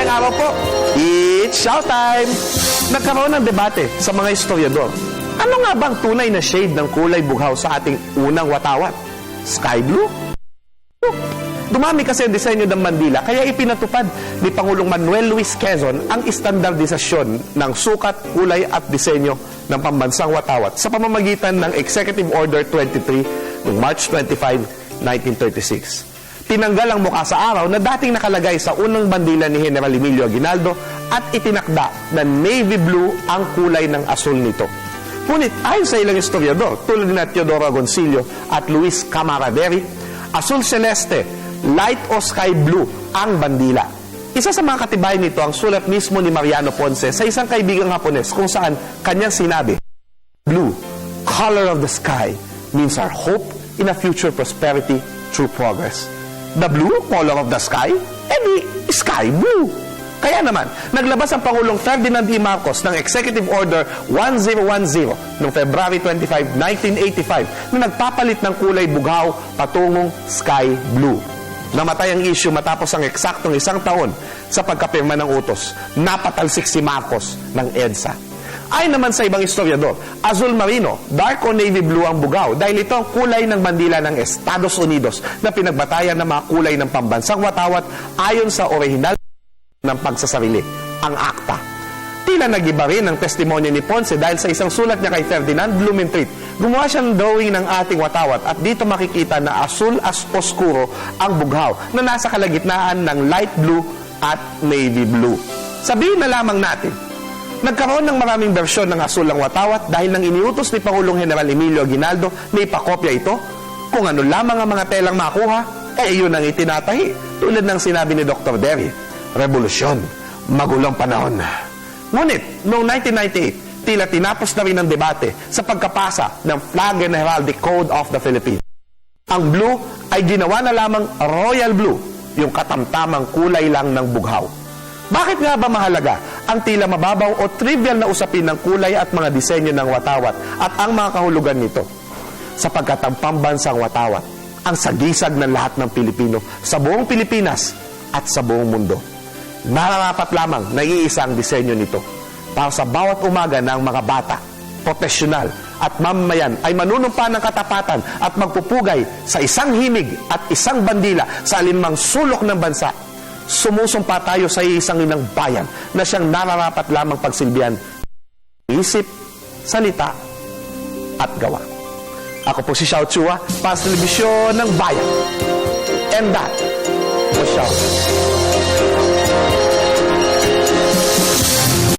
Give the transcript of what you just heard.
Maligayang araw po. It's showtime! Nagkaroon ng debate sa mga historiador. Ano nga bang tunay na shade ng kulay bughaw sa ating unang watawat? Sky blue? Dumami kasi ang disenyo ng bandila, kaya ipinatupad ni Pangulong Manuel Luis Quezon ang istandardisasyon ng sukat, kulay at disenyo ng pambansang watawat sa pamamagitan ng Executive Order 23 noong March 25, 1936. Tinanggal ang mukha sa araw na dating nakalagay sa unang bandila ni General Emilio Aguinaldo at itinakda na navy blue ang kulay ng asul nito. Ngunit ayon sa ilang historiador tulad ni Teodoro Agoncillo at Luis Camaraderi, asul celeste, light o sky blue ang bandila. Isa sa mga katibayan nito ang sulat mismo ni Mariano Ponce sa isang kaibigang Hapones kung saan kanyang sinabi, "Blue, color of the sky, means our hope in a future prosperity through progress." The blue color of the sky? Di sky blue. Kaya naman, naglabas ang Pangulong Ferdinand E. Marcos ng Executive Order 1010 noong February 25, 1985 na nagpapalit ng kulay bughaw patungong sky blue. Namatay ang issue matapos ang eksaktong isang taon sa pagkapirma ng utos. Napatalsik si Marcos ng EDSA. Ayon naman sa ibang historiador, azul marino, dark o navy blue ang bughaw dahil ito ang kulay ng bandila ng Estados Unidos na pinagbatayan ng mga kulay ng pambansang watawat ayon sa orihinal ng pagsasarili, ang ACTA. Tila nag-iba rin ang testimonya ni Ponce dahil sa isang sulat niya kay Ferdinand Blumentritt. Gumawa siya ng drawing ng ating watawat at dito makikita na asul as oscuro ang bughaw na nasa kalagitnaan ng light blue at navy blue. Sabihin na lamang natin, nagkaroon ng maraming bersyon ng asul ang watawat dahil nang iniutos ni Pangulong General Emilio Aguinaldo na ipakopya ito. Kung ano lamang ang mga telang makuha, yun ang itinatahi. Tulad ng sinabi ni Dr. Derry, revolusyon, magulong panahon. Ngunit, noong 1998, tila tinapos na rin ang debate sa pagkapasa ng Flag and Heraldic Code of the Philippines. Ang blue ay ginawa na lamang royal blue, yung katamtamang kulay lang ng bughaw. Bakit nga ba mahalaga ang tila mababaw o trivial na usapin ng kulay at mga disenyo ng watawat at ang mga kahulugan nito? Sapagkat ang pambansang watawat, ang sagisag ng lahat ng Pilipino sa buong Pilipinas at sa buong mundo. Nararapat lamang na iisang disenyo nito para sa bawat umaga ng mga bata, profesional at mamamayan ay manunumpa ng katapatan at magpupugay sa isang himig at isang bandila sa alinmang sulok ng bansa. Sumusumpa tayo sa isang inang bayan na siyang nararapat lamang pagsilbihan, isip, salita at gawa. Ako po si Xiao Chua para sa telebisyon ng bayan. And that was Xiao.